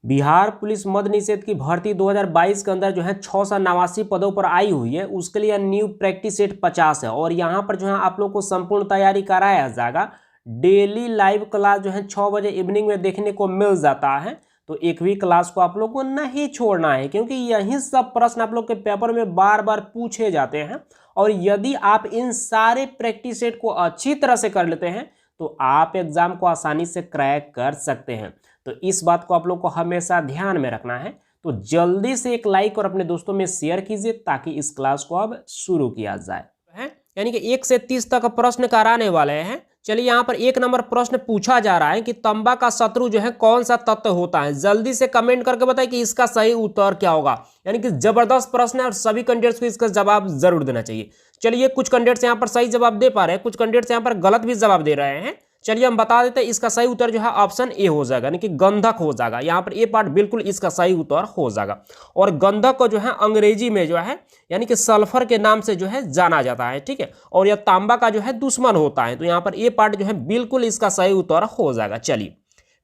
Bihar police मद्य निषेध की भर्ती 2022 के अंदर जो है 689 पदों पर आई हुई है। उसके लिए न्यू प्रैक्टिस सेट 50 है और यहाँ पर जो है आप लोग को संपूर्ण तैयारी कराया जाएगा। डेली लाइव क्लास जो है 6 बजे इवनिंग में देखने को मिल जाता है, तो एक भी क्लास को आप लोग को नहीं छोड़ना है, क्योंकि यही सब प्रश्न आप लोग के पेपर में बार बार पूछे जाते हैं। और यदि आप इन सारे प्रैक्टिस सेट को अच्छी तरह से कर लेते हैं तो आप एग्जाम को आसानी से क्रैक कर सकते हैं। तो इस बात को आप लोग को हमेशा ध्यान में रखना है। तो जल्दी से एक लाइक और अपने दोस्तों में शेयर कीजिए ताकि इस क्लास को अब शुरू किया जाए। यानी कि 1 से 30 तक प्रश्न कराने वाले हैं। चलिए यहाँ पर 1 नंबर प्रश्न पूछा जा रहा है कि तांबा का शत्रु जो है कौन सा तत्व होता है। जल्दी से कमेंट करके बताइए कि इसका सही उत्तर क्या होगा। यानी कि जबरदस्त प्रश्न है और सभी कैंडिडेट्स को इसका जवाब जरूर देना चाहिए। चलिए कुछ कैंडिडेट्स यहाँ पर सही जवाब दे पा रहे हैं, कुछ कैंडिडेट्स यहाँ पर गलत भी जवाब दे रहे हैं। चलिए हम बता देते हैं, इसका सही उत्तर जो है ऑप्शन ए हो जाएगा, यानी कि गंधक हो जाएगा। यहाँ पर ए पार्ट बिल्कुल इसका सही उत्तर हो जाएगा। और गंधक को जो है अंग्रेजी में जो है यानी कि सल्फर के नाम से जो है जाना जाता है, ठीक है। और यह तांबा का जो है दुश्मन होता है, तो यहाँ पर ए पार्ट जो है बिल्कुल इसका सही उत्तर हो जाएगा। चलिए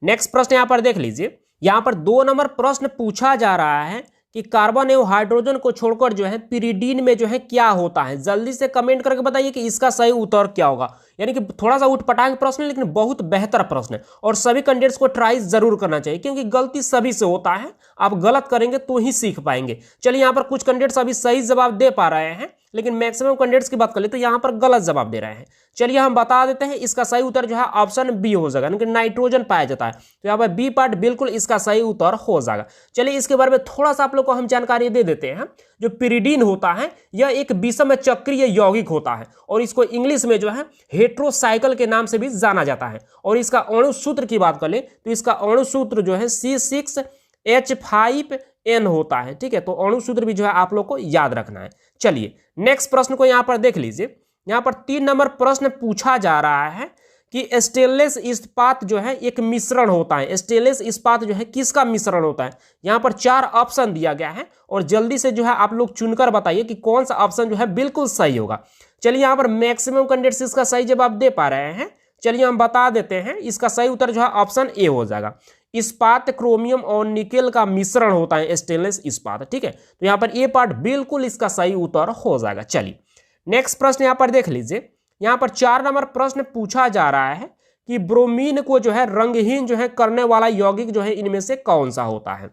नेक्स्ट प्रश्न यहाँ पर देख लीजिए। यहाँ पर 2 नंबर प्रश्न पूछा जा रहा है कि कार्बन एवं हाइड्रोजन को छोड़कर जो है पिरिडीन में जो है क्या होता है। जल्दी से कमेंट करके बताइए कि इसका सही उत्तर क्या होगा। यानी कि थोड़ा सा उठपटांग प्रश्न है लेकिन बहुत बेहतर प्रश्न है और सभी कैंडिडेट्स को ट्राई जरूर करना चाहिए, क्योंकि गलती सभी से होता है। आप गलत करेंगे तो ही सीख पाएंगे। चलिए यहाँ पर कुछ कैंडिडेट्स अभी सही जवाब दे पा रहे हैं, लेकिन मैक्सिमम कैंडिडेट्स की बात कर ले तो यहाँ पर गलत जवाब दे रहे हैं। चलिए हम बता देते हैं, इसका सही उत्तर जो है ऑप्शन बी हो जाएगा, यानी कि नाइट्रोजन पाया जाता है। तो यहाँ पर बी पार्ट बिल्कुल इसका सही उत्तर हो जाएगा। चलिए इसके बारे में थोड़ा सा आप लोग को हम जानकारी दे देते हैं। जो पिरिडीन होता है यह एक विषम चक्रीय यौगिक होता है और इसको इंग्लिश में जो है हेट्रोसाइकल के नाम से भी जाना जाता है। और इसका अणु सूत्र की बात कर ले तो इसका अणु सूत्र जो है C6H5N होता है, ठीक है। तो अणु सूत्र भी जो है आप लोग को याद रखना है। चलिए नेक्स्ट प्रश्न को यहाँ पर देख लीजिए। यहाँ पर 3 नंबर प्रश्न पूछा जा रहा है कि स्टेनलेस इस्पात जो है एक मिश्रण होता है। स्टेनलेस इस्पात जो है किसका मिश्रण होता है। यहाँ पर 4 ऑप्शन दिया गया है और जल्दी से जो है आप लोग चुनकर बताइए कि कौन सा ऑप्शन जो है बिल्कुल सही होगा। चलिए यहाँ पर मैक्सिमम कैंडिडेट्स इसका सही जवाब दे पा रहे हैं। चलिए हम बता देते हैं, इसका सही उत्तर जो है ऑप्शन ए हो जाएगा। इस्पात क्रोमियम और निकेल का मिश्रण होता है स्टेनलेस इस्पात, ठीक है। तो यहाँ पर ए पार्ट बिल्कुल इसका सही उत्तर हो जाएगा। चलिए नेक्स्ट प्रश्न यहाँ पर देख लीजिए। यहाँ पर 4 नंबर प्रश्न पूछा जा रहा है कि ब्रोमीन को जो है रंगहीन जो है करने वाला यौगिक जो है इनमें से कौन सा होता है।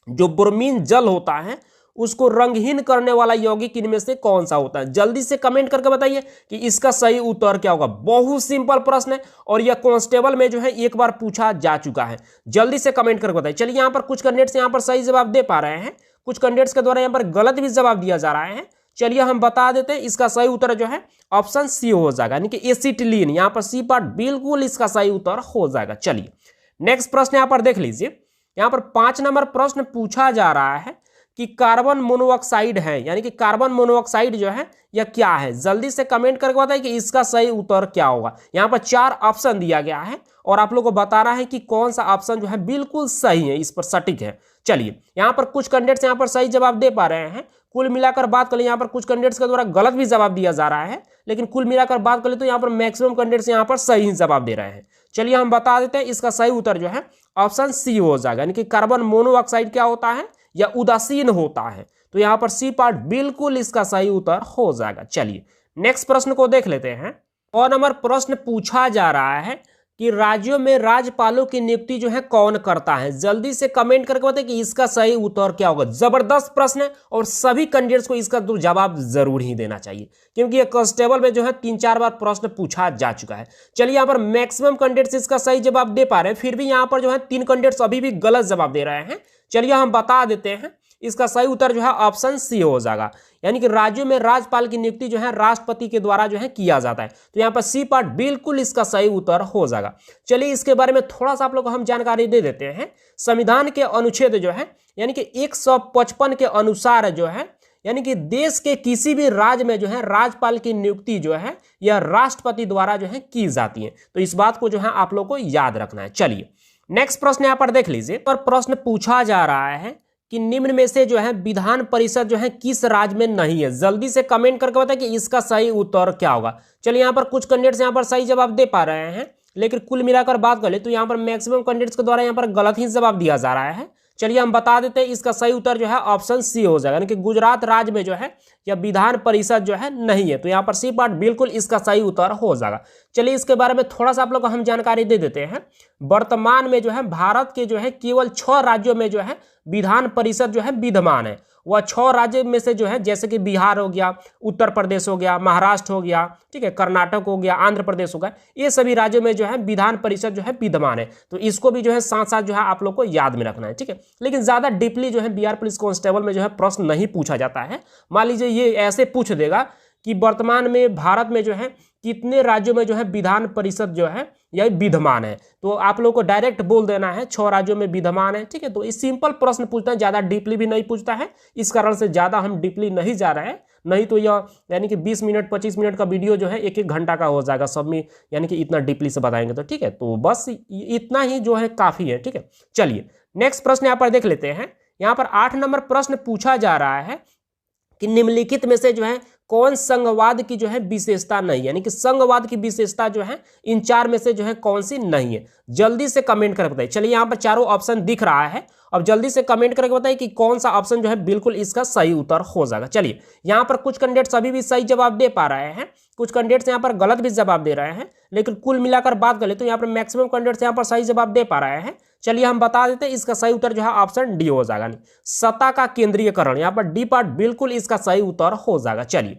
जो ब्रोमीन जल होता है उसको रंगहीन करने वाला यौगिक इनमें से कौन सा होता है। जल्दी से कमेंट करके बताइए कि इसका सही उत्तर क्या होगा। बहुत सिंपल प्रश्न है और यह कांस्टेबल में जो है एक बार पूछा जा चुका है। जल्दी से कमेंट करके बताइए। चलिए यहाँ पर कुछ कैंडिडेट्स यहाँ पर सही जवाब दे पा रहे हैं, कुछ कैंडिडेट्स के द्वारा यहाँ पर गलत भी जवाब दिया जा रहा है। चलिए हम बता देते हैं, इसका सही उत्तर जो है ऑप्शन सी हो जाएगा, यानी कि एसिटिलीन। यहाँ पर सी पार्ट बिल्कुल इसका सही उत्तर हो जाएगा। चलिए नेक्स्ट प्रश्न यहाँ पर देख लीजिए। यहाँ पर 5 नंबर प्रश्न पूछा जा रहा है कि कार्बन मोनोऑक्साइड है, यानी कि कार्बन मोनोऑक्साइड जो है यह क्या है। जल्दी से कमेंट करके बताइए कि इसका सही उत्तर क्या होगा। यहाँ पर 4 ऑप्शन दिया गया है और आप लोग को बताना है कि कौन सा ऑप्शन जो है बिल्कुल सही है, इस पर सटीक है। चलिए यहाँ पर कुछ कैंडिडेट्स यहाँ पर सही जवाब दे पा रहे हैं। कुल मिलाकर बात करें, यहाँ पर कुछ कैंडिडेट्स के द्वारा गलत भी जवाब दिया जा रहा है, लेकिन कुल मिलाकर बात करें तो यहाँ पर मैक्सिमम कैंडिडेट्स यहाँ पर सही जवाब दे रहे हैं। चलिए हम बता देते हैं, इसका सही उत्तर जो है ऑप्शन सी हो जाएगा, यानी कि कार्बन मोनोऑक्साइड क्या होता है या उदासीन होता है। तो यहाँ पर सी पार्ट बिल्कुल इसका सही उत्तर हो जाएगा। चलिए नेक्स्ट प्रश्न को देख लेते हैं। 9 नंबर प्रश्न पूछा जा रहा है कि राज्यों में राज्यपालों की नियुक्ति जो है कौन करता है। जल्दी से कमेंट करके बताइए कि इसका सही उत्तर क्या होगा। जबरदस्त प्रश्न है और सभी कैंडिडेट्स को इसका तो जवाब जरूर ही देना चाहिए, क्योंकि ये कांस्टेबल में जो है 3-4 बार प्रश्न पूछा जा चुका है। चलिए यहाँ पर मैक्सिमम कैंडिडेट्स इसका सही जवाब दे पा रहे हैं, फिर भी यहाँ पर जो है 3 कैंडिडेट्स अभी भी गलत जवाब दे रहे हैं। चलिए हम बता देते हैं, इसका सही उत्तर जो है ऑप्शन सी हो जाएगा, यानी कि राज्यों में राज्यपाल की नियुक्ति जो है राष्ट्रपति के द्वारा जो है किया जाता है। तो यहाँ पर सी पार्ट बिल्कुल इसका सही उत्तर हो जाएगा। चलिए इसके बारे में थोड़ा सा आप लोग को हम जानकारी दे देते हैं। संविधान के अनुच्छेद जो है यानी कि 155 के अनुसार जो है, यानी कि देश के किसी भी राज्य में जो है राज्यपाल की नियुक्ति जो है यह राष्ट्रपति द्वारा जो है की जाती है। तो इस बात को जो है आप लोग को याद रखना है। चलिए नेक्स्ट प्रश्न यहाँ पर देख लीजिए। और प्रश्न पूछा जा रहा है कि निम्न में से जो है विधान परिषद जो है किस राज्य में नहीं है। जल्दी से कमेंट करके बताएं कि इसका सही उत्तर क्या होगा। चलिए यहाँ पर कुछ कैंडिडेट्स यहाँ पर सही जवाब दे पा रहे हैं, लेकिन कुल मिलाकर बात कर ले तो यहाँ पर मैक्सिमम कैंडिडेट्स के द्वारा यहाँ पर गलत ही जवाब दिया जा रहा है। चलिए हम बता देते हैं, इसका सही उत्तर जो है ऑप्शन सी हो जाएगा, यानी कि गुजरात राज्य में जो है या विधान परिषद जो है नहीं है, तो यहाँ पर सी पार्ट बिल्कुल इसका सही उत्तर हो जाएगा। चलिए इसके बारे में थोड़ा सा आप लोग को हम जानकारी दे देते हैं। वर्तमान में जो है भारत के जो है केवल 6 राज्यों में जो है विधान परिषद जो है विद्यमान है। वह 6 राज्य में से जो है, जैसे कि बिहार हो गया, उत्तर प्रदेश हो गया, महाराष्ट्र हो गया, ठीक है, कर्नाटक हो गया, आंध्र प्रदेश हो गया, ये सभी राज्यों में जो है विधान परिषद जो है विद्यमान है। तो इसको भी जो है साथ साथ जो है आप लोग को याद में रखना है, ठीक है। लेकिन ज्यादा डीपली जो है बिहार पुलिस कांस्टेबल में जो है प्रश्न नहीं पूछा जाता है। मान लीजिए ये ऐसे पूछ देगा कि वर्तमान में भारत में जो है कितने राज्यों में जो है विधान परिषद जो है यह विद्यमान है, तो आप लोग को डायरेक्ट बोल देना है 6 राज्यों में विद्यमान है, ठीक है। तो इस सिंपल प्रश्न पूछता है, ज्यादा डीपली भी नहीं पूछता है, इस कारण से ज्यादा हम डीपली नहीं जा रहे हैं, नहीं तो यह यानी कि 20 मिनट 25 मिनट का वीडियो जो है 1-1 घंटा का हो जाएगा सब में, यानी कि इतना डीपली से बताएंगे तो, ठीक है। तो बस इतना ही जो है काफी है, ठीक है। चलिए नेक्स्ट प्रश्न यहाँ पर देख लेते हैं। यहाँ पर 8 नंबर प्रश्न पूछा जा रहा है कि निम्नलिखित में से जो है कौन संघवाद की जो है विशेषता नहीं है, यानी कि संघवाद की विशेषता जो है इन 4 में से जो है कौन सी नहीं है। जल्दी से कमेंट करके बताइए। चलिए यहाँ पर चारों ऑप्शन दिख रहा है, अब जल्दी से कमेंट करके बताइए कि कौन सा ऑप्शन जो है बिल्कुल इसका सही उत्तर हो जाएगा। चलिए यहाँ पर कुछ कैंडिडेट्स अभी भी सही जवाब दे पा रहे हैं, कुछ कैंडिडेट्स यहाँ पर गलत भी जवाब दे रहे हैं, लेकिन कुल मिलाकर बात करें तो यहाँ पर मैक्सिमम कैंडिडेट्स यहाँ पर सही जवाब दे पा रहे हैं। चलिए हम बता देते हैं, इसका सही उत्तर जो है ऑप्शन डी हो जाएगा, सत्ता का केंद्रीयकरण, यहाँ पर डी पार्ट बिल्कुल इसका सही उत्तर हो जाएगा। चलिए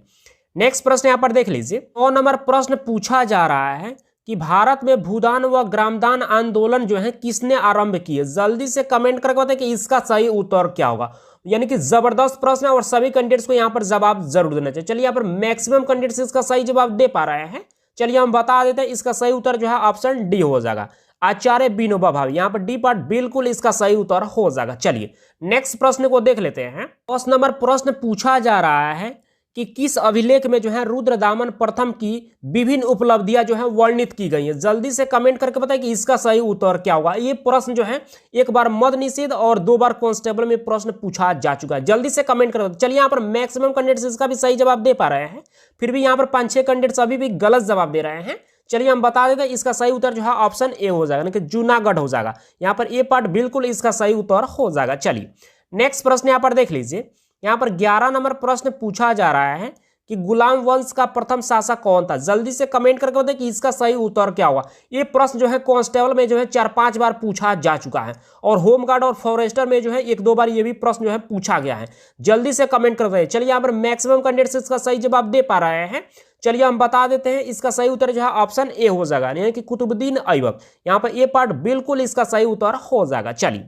नेक्स्ट प्रश्न यहाँ पर देख लीजिए। 9 नंबर प्रश्न पूछा जा रहा है कि भारत में भूदान व ग्रामदान आंदोलन जो है किसने आरंभ किए। जल्दी से कमेंट करके बताएं कि इसका सही उत्तर क्या होगा, यानी कि जबरदस्त प्रश्न है और सभी कैंडिडेट्स को यहाँ पर जवाब जरूर देना चाहिए। चलिए यहाँ पर मैक्सिमम कैंडिडेट्स इसका सही जवाब दे पा रहे हैं। चलिए हम बता देते हैं, इसका सही उत्तर जो है ऑप्शन डी हो जाएगा, आचार्य विनोबा भावे, यहाँ पर डी पार्ट बिल्कुल इसका सही उत्तर हो जाएगा। चलिए नेक्स्ट प्रश्न को देख लेते हैं। 10 नंबर प्रश्न पूछा जा रहा है कि किस अभिलेख में जो है रुद्रदामन प्रथम की विभिन्न उपलब्धियां जो है वर्णित की गई है। जल्दी से कमेंट करके बताएं कि इसका सही उत्तर क्या होगा। ये प्रश्न जो है एक बार मद निषेध और 2 बार कांस्टेबल में प्रश्न पूछा जा चुका है। जल्दी से कमेंट कर। चलिए यहाँ पर मैक्सिमम कैंडिडेट्स इसका भी सही जवाब दे पा रहे हैं, फिर भी यहाँ पर 5-6 कैंडिडेट्स अभी भी गलत जवाब दे रहे हैं। चलिए हम बता देते हैं, इसका सही उत्तर जो है ऑप्शन ए हो जाएगा, यानी कि जूनागढ़ हो जाएगा। यहाँ पर ए पार्ट बिल्कुल इसका सही उत्तर हो जाएगा। चलिए नेक्स्ट प्रश्न यहाँ पर देख लीजिए। यहाँ पर 11 नंबर प्रश्न पूछा जा रहा है कि गुलाम वंश का प्रथम शासक कौन था। जल्दी से कमेंट करके बताएं कि इसका सही उत्तर क्या होगा। ये प्रश्न जो है कांस्टेबल में जो है 4-5 बार पूछा जा चुका है और होमगार्ड और फॉरेस्टर में जो है 1-2 बार ये भी प्रश्न जो है पूछा गया है। जल्दी से कमेंट कर बताइए। चलिए यहाँ पर मैक्सिमम कैंडिडेट्स इसका सही जवाब दे पा रहे हैं। चलिए हम बता देते हैं, इसका सही उत्तर जो है ऑप्शन ए हो जाएगा, यानी कि कुतुबुद्दीन ऐबक। यहाँ पर ए पार्ट बिल्कुल इसका सही उत्तर हो जाएगा। चलिए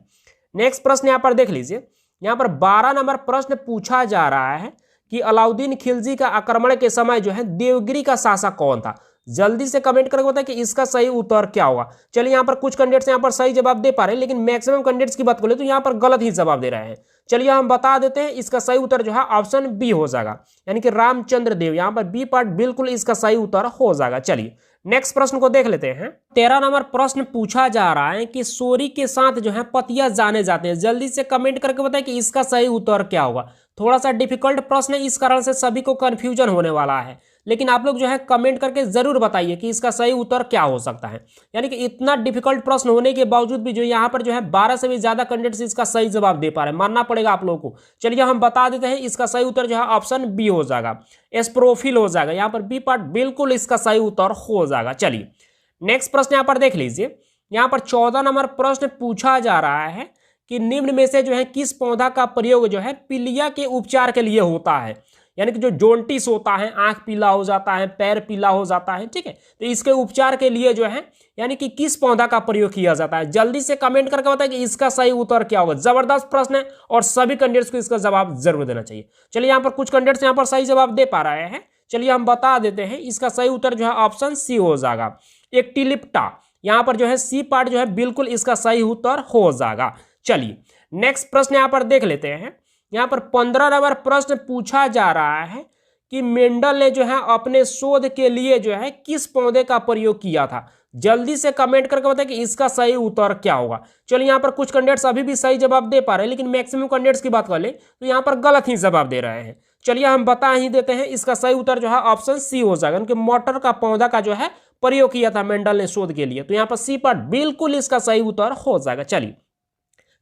नेक्स्ट प्रश्न यहाँ पर देख लीजिए। यहाँ पर 12 नंबर प्रश्न पूछा जा रहा है कि अलाउद्दीन खिलजी का आक्रमण के समय जो है देवगिरी का शासक कौन था। जल्दी से कमेंट करके बताएं कि इसका सही उत्तर क्या होगा। चलिए यहाँ पर कुछ कैंडिडेट्स यहाँ पर सही जवाब दे पा रहे हैं, लेकिन मैक्सिमम कैंडिडेट्स की बात करें तो यहाँ पर गलत ही जवाब दे रहे हैं। चलिए हम बता देते हैं, इसका सही उत्तर जो है ऑप्शन बी हो जाएगा, यानी कि रामचंद्र देव। यहाँ पर बी पार्ट बिल्कुल इसका सही उत्तर हो जाएगा। चलिए नेक्स्ट प्रश्न को देख लेते हैं। 13 नंबर प्रश्न पूछा जा रहा है कि सोरी के साथ जो है पतिया जाने जाते हैं। जल्दी से कमेंट करके बताएं कि इसका सही उत्तर क्या होगा। थोड़ा सा डिफिकल्ट प्रश्न है, इस कारण से सभी को कंफ्यूजन होने वाला है, लेकिन आप लोग जो है कमेंट करके जरूर बताइए कि इसका सही उत्तर क्या हो सकता है। यानी कि इतना डिफिकल्ट प्रश्न होने के बावजूद भी जो यहाँ पर जो है 12 से भी ज्यादा कैंडिडेट्स इसका सही जवाब दे पा रहे हैं, मानना पड़ेगा आप लोगों को। चलिए हम बता देते हैं, इसका सही उत्तर जो है ऑप्शन बी हो जाएगा, एस्प्रोफिल हो जाएगा। यहाँ पर बी पार्ट बिल्कुल इसका सही उत्तर हो जाएगा। चलिए नेक्स्ट प्रश्न यहाँ पर देख लीजिए। यहाँ पर 14 नंबर प्रश्न पूछा जा रहा है कि निम्न में से जो है किस पौधा का प्रयोग जो है पीलिया के उपचार के लिए होता है। यानी कि जो जॉन्टिस होता है, आंख पीला हो जाता है, पैर पीला हो जाता है, ठीक है, तो इसके उपचार के लिए जो है यानी कि किस पौधा का प्रयोग किया जाता है। जल्दी से कमेंट करके बताएं कि इसका सही उत्तर क्या होगा। जबरदस्त प्रश्न है और सभी कैंडिडेट्स को इसका जवाब जरूर देना चाहिए। चलिए यहाँ पर कुछ कैंडिडेट्स यहाँ पर सही जवाब दे पा रहे हैं। चलिए हम बता देते हैं, इसका सही उत्तर जो है ऑप्शन सी हो जाएगा, एक्टिलिप्टा। यहाँ पर जो है सी पार्ट जो है बिल्कुल इसका सही उत्तर हो जाएगा। चलिए नेक्स्ट प्रश्न यहाँ पर देख लेते हैं। यहाँ पर 15 नंबर प्रश्न पूछा जा रहा है कि मेंडल ने जो है अपने शोध के लिए जो है किस पौधे का प्रयोग किया था। जल्दी से कमेंट करके बताएं कि इसका सही उत्तर क्या होगा। चलिए यहाँ पर कुछ कैंडिडेट्स अभी भी सही जवाब दे पा रहे हैं, लेकिन मैक्सिमम कैंडिडेट्स की बात कर ले तो यहाँ पर गलत ही जवाब दे रहे हैं। चलिए हम बता ही देते हैं, इसका सही उत्तर जो है ऑप्शन सी हो जाएगा, क्योंकि मटर का पौधा का जो है प्रयोग किया था मेंडल ने शोध के लिए। तो यहाँ पर सी पार्ट बिल्कुल इसका सही उत्तर हो जाएगा। चलिए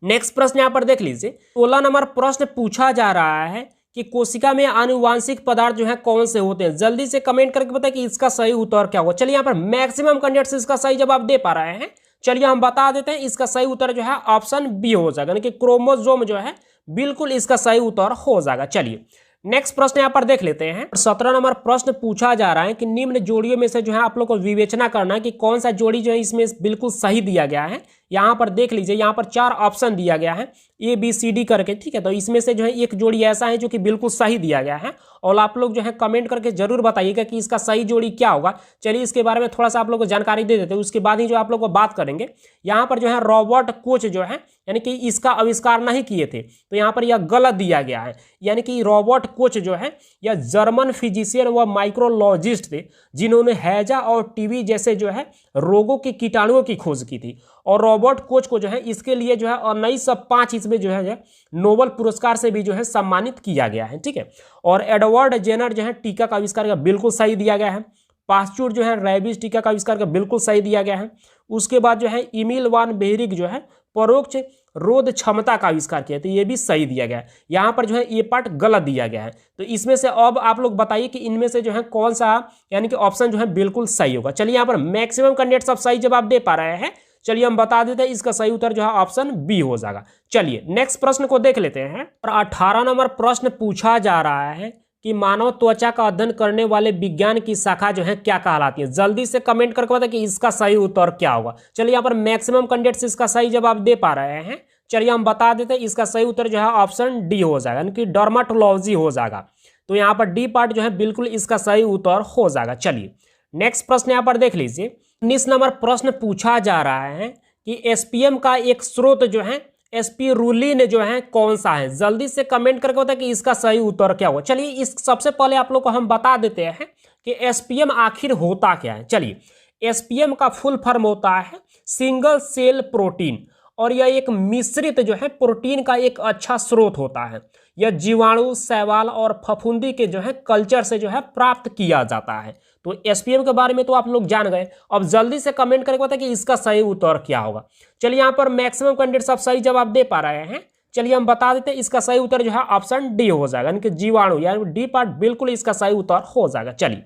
नेक्स्ट प्रश्न यहाँ पर देख लीजिए, 16 नंबर प्रश्न पूछा जा रहा है कि कोशिका में आनुवांशिक पदार्थ जो है कौन से होते हैं। जल्दी से कमेंट करके बताएं कि इसका सही उत्तर क्या होगा। चलिए यहाँ पर मैक्सिमम कैंडिडेट्स इसका सही जवाब दे पा रहे हैं। चलिए हम बता देते हैं, इसका सही उत्तर जो है ऑप्शन बी हो जाएगा, यानी कि क्रोमोसोम जो है बिल्कुल इसका सही उत्तर हो जाएगा। चलिए नेक्स्ट प्रश्न यहाँ पर देख लेते हैं। 17 नंबर प्रश्न पूछा जा रहा है कि निम्न जोड़ियों में से जो है आप लोग को विवेचना करना है कि कौन सा जोड़ी जो है इसमें बिल्कुल सही दिया गया है। यहाँ पर देख लीजिए, यहाँ पर 4 ऑप्शन दिया गया है ए बी सी डी करके, ठीक है। तो इसमें से जो है एक जोड़ी ऐसा है जो कि बिल्कुल सही दिया गया है, और आप लोग जो है कमेंट करके जरूर बताइएगा कि इसका सही जोड़ी क्या होगा। चलिए इसके बारे में थोड़ा सा आप लोग को जानकारी दे देते हैं, उसके बाद ही जो आप लोग को बात करेंगे। यहाँ पर जो है रॉबर्ट कोच जो है यानी कि इसका आविष्कार नहीं किए थे, तो यहाँ पर यह गलत दिया गया है। यानी कि रॉबर्ट कोच जो है यह जर्मन फिजिशियन व माइक्रोलॉजिस्ट थे, जिन्होंने हैजा और टीबी जैसे जो है रोगों के कीटाणुओं की खोज की थी। और रॉबर्ट कोच को जो है इसके लिए जो है 1905 ईस्वी में जो है नोबेल पुरस्कार से भी जो है सम्मानित किया गया है, ठीक है। और एडवर्ड जेनर जो है टीका का आविष्कार का बिल्कुल सही दिया गया है। पास्चूर जो है रेबीज टीका का आविष्कार का बिल्कुल सही दिया गया है। उसके बाद जो है इमिल वान बेहरिक जो है परोक्ष रोध क्षमता का आविष्कार किया, तो ये भी सही दिया गया है। यहाँ पर जो है ये पार्ट गलत दिया गया है। तो इसमें से अब आप लोग बताइए कि इनमें से जो है कौन सा यानी कि ऑप्शन जो है बिल्कुल सही होगा। चलिए यहाँ पर मैक्सिमम कैंडिडेट सब सही जवाब दे पा रहे हैं। चलिए हम बता देते हैं, इसका सही उत्तर जो है ऑप्शन बी हो जाएगा। चलिए नेक्स्ट प्रश्न को देख लेते हैं। 18 नंबर प्रश्न पूछा जा रहा है कि मानव त्वचा का अध्ययन करने वाले विज्ञान की शाखा जो है क्या कहलाती है। जल्दी से कमेंट करके बताएं कि इसका सही उत्तर क्या होगा। चलिए यहाँ पर मैक्सिमम कैंडिडेट्स इसका सही जवाब दे पा रहे हैं। चलिए हम बता देते हैं, इसका सही उत्तर जो है ऑप्शन डी हो जाएगा, यानी कि डर्माटोलॉजी हो जाएगा। तो यहाँ पर डी पार्ट जो है बिल्कुल इसका सही उत्तर हो जाएगा। चलिए नेक्स्ट प्रश्न यहाँ पर देख लीजिए। 19 नंबर प्रश्न पूछा जा रहा है कि एसपीएम का एक स्रोत जो है एस्पिरुलिन जो है कौन सा है। जल्दी से कमेंट करके बताएं कि इसका सही उत्तर क्या होगा। चलिए इस सबसे पहले आप लोग को हम बता देते हैं कि एसपीएम आखिर होता क्या है। चलिए एसपीएम का फुल फॉर्म होता है सिंगल सेल प्रोटीन, और यह एक मिश्रित जो है प्रोटीन का एक अच्छा स्रोत होता है। यह जीवाणु, शैवाल और फफूंदी के जो है कल्चर से जो है प्राप्त किया जाता है। तो एसपीएम के बारे में तो आप लोग जान गए। अब जल्दी से कमेंट करके बताएं कि इसका सही उत्तर क्या होगा। चलिए यहाँ पर मैक्सिमम कैंडिडेट सब सही जवाब दे पा रहे हैं। चलिए हम बता देते हैं, इसका सही उत्तर जो है ऑप्शन डी हो जाएगा, यानी कि जीवाणु, यानी डी पार्ट बिल्कुल इसका सही उत्तर हो जाएगा। चलिए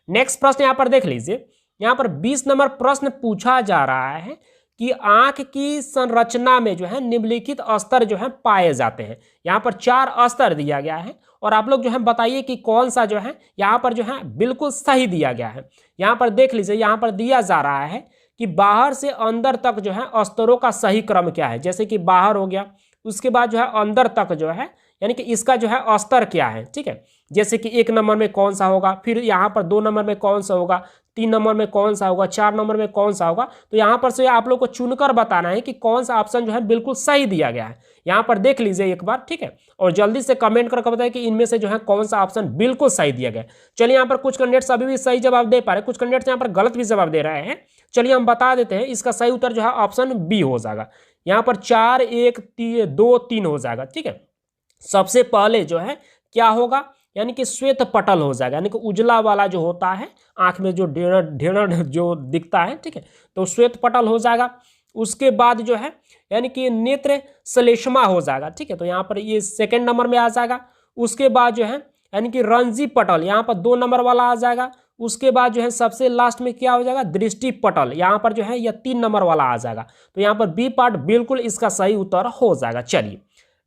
नेक्स्ट प्रश्न यहाँ पर देख लीजिए। यहाँ पर 20 नंबर प्रश्न पूछा जा रहा है कि आंख की संरचना में जो है निम्नलिखित स्तर जो है पाए जाते हैं। यहाँ पर 4 स्तर दिया गया है, और आप लोग जो है बताइए कि कौन सा जो है यहाँ पर जो है बिल्कुल सही दिया गया है। यहाँ पर देख लीजिए, यहाँ पर दिया जा रहा है कि बाहर से अंदर तक जो है स्तरों का सही क्रम क्या है। जैसे कि बाहर हो गया, उसके बाद जो है अंदर तक जो है यानी कि इसका जो है स्तर क्या है, ठीक है। जैसे कि 1 नंबर में कौन सा होगा, फिर यहाँ पर 2 नंबर में कौन सा होगा, 3 नंबर में कौन सा होगा, 4 नंबर में कौन सा होगा। तो यहाँ पर से आप लोग को चुनकर बताना है कि कौन सा ऑप्शन जो है बिल्कुल सही दिया गया है। यहाँ पर देख लीजिए एक बार, ठीक है, और जल्दी से कमेंट करके बताएं कि इनमें से जो है कौन सा ऑप्शन बिल्कुल सही दिया गया है। चलिए यहाँ पर कुछ कैंडिडेट्स अभी भी सही जवाब दे पा रहे हैं, कुछ कैंडिडेट्स यहाँ पर गलत भी जवाब दे रहे हैं। चलिए हम बता देते हैं, इसका सही उत्तर जो है ऑप्शन बी हो जाएगा। यहाँ पर 4 1 2 3 हो जाएगा, ठीक है। सबसे पहले जो है क्या होगा, यानी कि श्वेत पटल हो जाएगा, यानी कि उजला वाला जो होता है आंख में जो ढेर जो दिखता है, ठीक है, तो श्वेत पटल हो जाएगा। उसके बाद जो है यानी कि नेत्र श्लेष्मा हो जाएगा, ठीक है, तो यहाँ पर ये 2nd नंबर में आ जाएगा। उसके बाद जो है यानी कि रंजी पटल, यहाँ पर 2 नंबर वाला आ जाएगा। उसके बाद जो है सबसे लास्ट में क्या हो जाएगा, दृष्टि पटल, यहाँ पर जो है यह 3 नंबर वाला आ जाएगा। तो यहाँ पर बी पार्ट बिल्कुल इसका सही उत्तर हो जाएगा। चलिए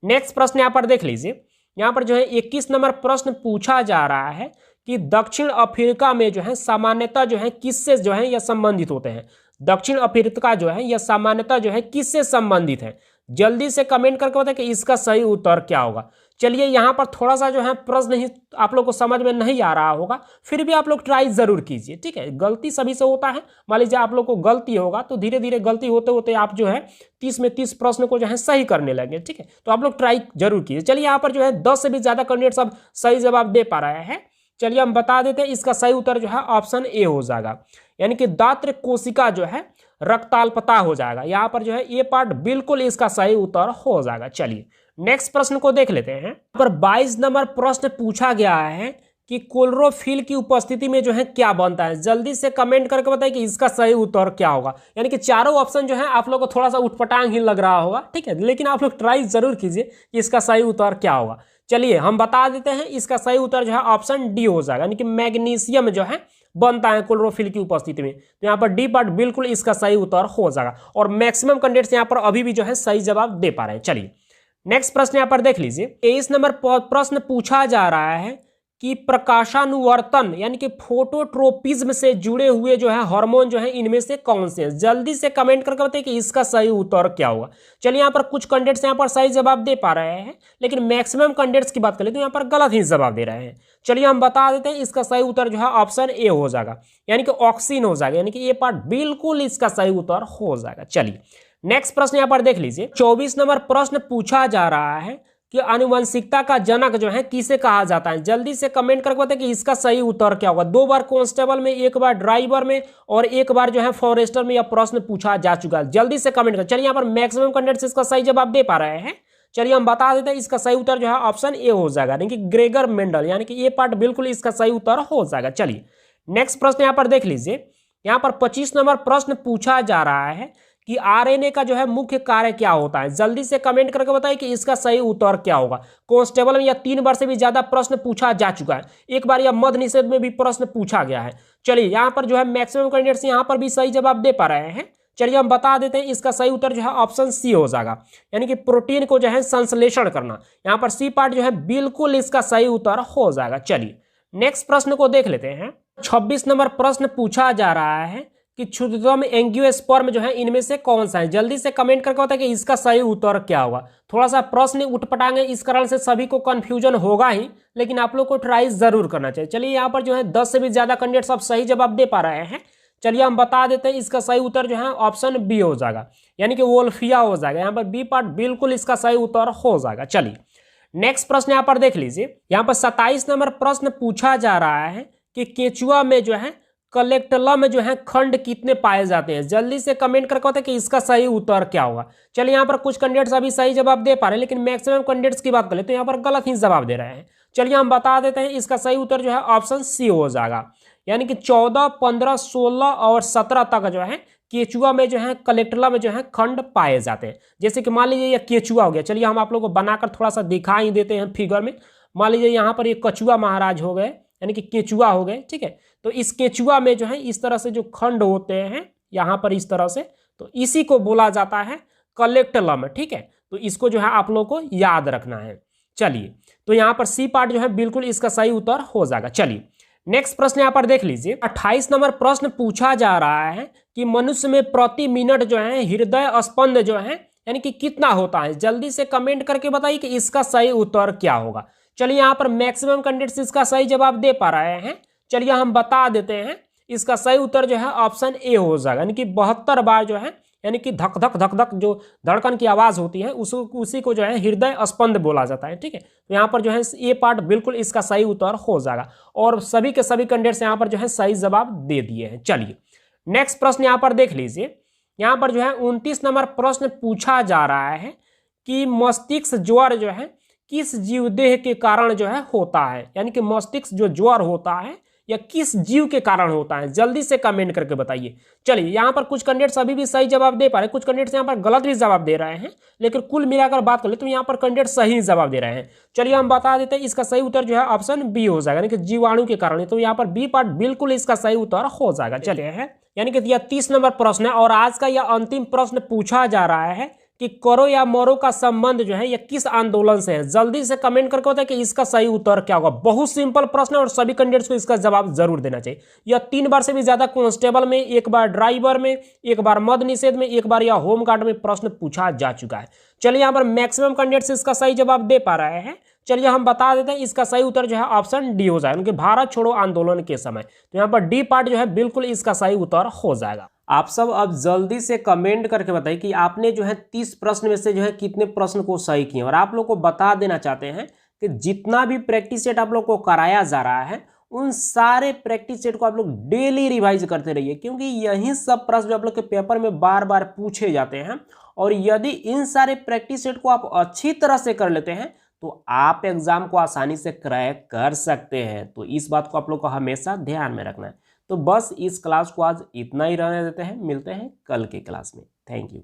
नेक्स्ट प्रश्न यहाँ पर देख लीजिए। यहाँ पर जो है 21 नंबर प्रश्न पूछा जा रहा है कि दक्षिण अफ्रीका में जो है सामान्यतः जो है किससे जो है यह संबंधित होते हैं। दक्षिण अफ्रीका जो है यह सामान्यतः जो है किससे संबंधित है। जल्दी से कमेंट करके बताएं कि इसका सही उत्तर क्या होगा। चलिए यहाँ पर थोड़ा सा जो है प्रश्न ही आप लोग को समझ में नहीं आ रहा होगा, फिर भी आप लोग ट्राई जरूर कीजिए, ठीक है। गलती सभी से होता है, मान लीजिए आप लोग को गलती होगा तो धीरे धीरे गलती होते होते आप जो है 30 में 30 प्रश्न को जो है सही करने लगे, ठीक है। तो आप लोग ट्राई जरूर कीजिए। चलिए यहाँ पर जो है 10 से भी ज्यादा कैंडिडेट्स अब सही जवाब दे पा रहे हैं। चलिए हम बता देते हैं, इसका सही उत्तर जो है ऑप्शन ए हो जाएगा, यानी कि दात्र कोशिका जो है रक्ताल्पता हो जाएगा। यहाँ पर जो है ये पार्ट बिल्कुल इसका सही उत्तर हो जाएगा। चलिए नेक्स्ट प्रश्न को देख लेते हैं। पर 22 नंबर प्रश्न पूछा गया है कि क्लोरोफिल की उपस्थिति में जो है क्या बनता है, जल्दी से कमेंट करके बताइए कि इसका सही उत्तर क्या होगा। यानी कि चारों ऑप्शन जो है आप लोग को थोड़ा सा उठपटांग ही लग रहा होगा, ठीक है, लेकिन आप लोग ट्राई जरूर कीजिए कि इसका सही उत्तर क्या होगा। चलिए हम बता देते हैं, इसका सही उत्तर जो है ऑप्शन डी हो जाएगा, यानी कि मैग्नीशियम जो है बनता है क्लोरोफिल की उपस्थिति में। तो यहाँ पर डी पार्ट बिल्कुल इसका सही उत्तर हो जाएगा और मैक्सिमम कैंडिडेट्स यहाँ पर अभी भी जो है सही जवाब दे पा रहे हैं। चलिए नेक्स्ट प्रश्न यहाँ पर देख लीजिए। 23 नंबर प्रश्न पूछा जा रहा है कि प्रकाशानुवर्तन यानी कि फोटोट्रोपिज्म से जुड़े हुए जो है हार्मोन जो है इनमें से कौन से हैं। जल्दी से कमेंट करके बताइए कि इसका सही उत्तर क्या होगा। चलिए यहाँ पर कुछ कैंडिडेट्स यहाँ पर सही जवाब दे पा रहे हैं, लेकिन मैक्सिमम कैंडिडेट्स की बात करें तो यहाँ पर गलत ही जवाब दे रहे हैं। चलिए हम बता देते हैं, इसका सही उत्तर जो है ऑप्शन ए हो जाएगा, यानी कि ऑक्सीन हो जाएगा, यानी कि ये पार्ट बिल्कुल इसका सही उत्तर हो जाएगा। चलिए नेक्स्ट प्रश्न यहाँ पर देख लीजिए। 24 नंबर प्रश्न पूछा जा रहा है कि आनुवंशिकता का जनक जो है किसे कहा जाता है। जल्दी से कमेंट करके बताइए कि इसका सही उत्तर क्या होगा। 2 बार कांस्टेबल में, 1 बार ड्राइवर में और 1 बार जो है फॉरेस्टर में यह प्रश्न पूछा जा चुका है। जल्दी से कमेंट कर। चलिए यहाँ पर मैक्सिमम कैंडिडेट्स इसका सही जवाब दे पा रहे हैं। चलिए हम बता देते हैं, इसका सही उत्तर जो है ऑप्शन ए हो जाएगा, यानी कि ग्रेगर मेंडल, यानी कि ये पार्ट बिल्कुल इसका सही उत्तर हो जाएगा। चलिए नेक्स्ट प्रश्न यहाँ पर देख लीजिए। यहाँ पर 25 नंबर प्रश्न पूछा जा रहा है कि आरएनए का जो है मुख्य कार्य क्या होता है। जल्दी से कमेंट करके बताइए कि इसका सही उत्तर क्या होगा। कांस्टेबल में यह 3 बार से भी ज्यादा प्रश्न पूछा जा चुका है, 1 बार यह मध्य निषेध में भी प्रश्न पूछा गया है। चलिए यहाँ पर जो है मैक्सिमम कैंडिडेट्स यहाँ पर भी सही जवाब दे पा रहे हैं। चलिए हम बता देते हैं, इसका सही उत्तर जो है ऑप्शन सी हो जाएगा, यानी कि प्रोटीन को जो है संश्लेषण करना। यहाँ पर सी पार्ट जो है बिल्कुल इसका सही उत्तर हो जाएगा। चलिए नेक्स्ट प्रश्न को देख लेते हैं। 26 नंबर प्रश्न पूछा जा रहा है कि क्षुद्रतम एंजियोस्पर्म जो है इनमें से कौन सा है। जल्दी से कमेंट करके बताइए कि इसका सही उत्तर क्या होगा। थोड़ा सा प्रश्न उठपटांगे, इस कारण से सभी को कंफ्यूजन होगा ही, लेकिन आप लोग को ट्राई जरूर करना चाहिए। चलिए यहाँ पर जो है 10 से भी ज्यादा कैंडिडेट्स अब सही जवाब दे पा रहे हैं। चलिए हम बता देते हैं, इसका सही उत्तर जो है ऑप्शन बी हो जाएगा, यानी कि वोल्फिया हो जाएगा। यहाँ पर बी पार्ट बिल्कुल इसका सही उत्तर हो जाएगा। चलिए नेक्स्ट प्रश्न यहाँ पर देख लीजिए। यहाँ पर 27 नंबर प्रश्न पूछा जा रहा है कि केचुआ में जो है कलेक्टलम में जो है खंड कितने पाए जाते हैं। जल्दी से कमेंट करके बताइए कि इसका सही उत्तर क्या होगा। चलिए यहाँ पर कुछ कैंडिडेट्स अभी सही जवाब दे पा रहे हैं, लेकिन मैक्सिमम कैंडिडेट्स की बात करें तो यहाँ पर गलत ही जवाब दे रहे हैं। चलिए हम बता देते हैं, इसका सही उत्तर जो है ऑप्शन सी हो जाएगा, यानी कि 14, 15, 16 और 17 तक जो है केचुआ में जो है कलेक्टला में जो है खंड पाए जाते हैं। जैसे कि मान लीजिए यह केचुआ हो गया। चलिए हम आप लोग को बनाकर थोड़ा सा दिखा ही देते हैं फिगर में। मान लीजिए यहाँ पर ये कछुआ महाराज हो गए, यानी कि केचुआ हो गए, ठीक है। तो इस केचुआ में जो है इस तरह से जो खंड होते हैं यहाँ पर इस तरह से, तो इसी को बोला जाता है कलेक्टलम, ठीक है। तो इसको जो है आप लोग को याद रखना है। चलिए तो यहाँ पर सी पार्ट जो है बिल्कुल इसका सही उत्तर हो जाएगा। चलिए नेक्स्ट प्रश्न यहाँ पर देख लीजिए। 28 नंबर प्रश्न पूछा जा रहा है कि मनुष्य में प्रति मिनट जो है हृदय स्पंद जो है यानी कि कितना होता है। जल्दी से कमेंट करके बताइए कि इसका सही उत्तर क्या होगा। चलिए यहाँ पर मैक्सिमम कैंडिडेट्स इसका सही जवाब दे पा रहे हैं। चलिए हम बता देते हैं, इसका सही उत्तर जो है ऑप्शन ए हो जाएगा, यानी कि 72 बार जो है, यानी कि धक धक धक धक जो धड़कन की आवाज होती है उसी को जो है हृदय स्पंद बोला जाता है, ठीक है। तो यहाँ पर जो है ये पार्ट बिल्कुल इसका सही उत्तर हो जाएगा और सभी के सभी कैंडिडेट्स यहाँ पर जो है सही जवाब दे दिए हैं। चलिए नेक्स्ट प्रश्न यहाँ पर देख लीजिए। यहाँ पर जो है 29 नंबर प्रश्न पूछा जा रहा है कि मस्तिष्क ज्वर जो है किस जीवदेह के कारण जो है होता है, यानी कि मस्तिष्क जो ज्वर होता है या किस जीव के कारण होता है। जल्दी से कमेंट करके बताइए। चलिए यहाँ पर कुछ कैंडिडेट्स अभी भी सही जवाब दे पा रहे हैं, कुछ कैंडिडेट्स यहाँ पर गलत भी जवाब दे रहे हैं, लेकिन कुल मिलाकर बात कर ले तो यहाँ पर कैंडिडेट सही जवाब दे रहे हैं। चलिए हम बता देते हैं, इसका सही उत्तर जो है ऑप्शन बी हो जाएगा, यानी कि जीवाणु के कारण। तो यहाँ पर बी पार्ट बिल्कुल इसका सही उत्तर हो जाएगा। चलिए है, यानी कि यह 30 नंबर प्रश्न है और आज का यह अंतिम प्रश्न पूछा जा रहा है कि करो या मरो का संबंध जो है यह किस आंदोलन से है। जल्दी से कमेंट करके बताइए कि इसका सही उत्तर क्या होगा। बहुत सिंपल प्रश्न है और सभी कैंडिडेट्स को इसका जवाब जरूर देना चाहिए। यह 3 बार से भी ज्यादा कांस्टेबल में, 1 बार ड्राइवर में, 1 बार मद्य निषेध में, 1 बार यह होमगार्ड में प्रश्न पूछा जा चुका है। चलिए यहाँ पर मैक्सिमम कैंडिडेट्स इसका सही जवाब दे पा रहे हैं। चलिए हम बता देते हैं, इसका सही उत्तर जो है ऑप्शन डी हो जाएगा, उनके भारत छोड़ो आंदोलन के समय। तो यहाँ पर डी पार्ट जो है बिल्कुल इसका सही उत्तर हो जाएगा। आप सब अब जल्दी से कमेंट करके बताइए कि आपने जो है 30 प्रश्न में से जो है कितने प्रश्न को सही किए। और आप लोग को बता देना चाहते हैं कि जितना भी प्रैक्टिस सेट आप लोग को कराया जा रहा है उन सारे प्रैक्टिस सेट को आप लोग डेली रिवाइज करते रहिए, क्योंकि यही सब प्रश्न जो आप लोग के पेपर में बार बार पूछे जाते हैं। और यदि इन सारे प्रैक्टिस सेट को आप अच्छी तरह से कर लेते हैं तो आप एग्जाम को आसानी से क्रैक कर सकते हैं। तो इस बात को आप लोग को हमेशा ध्यान में रखना है। तो बस इस क्लास को आज इतना ही रहने देते हैं, मिलते हैं कल की क्लास में। Thank you.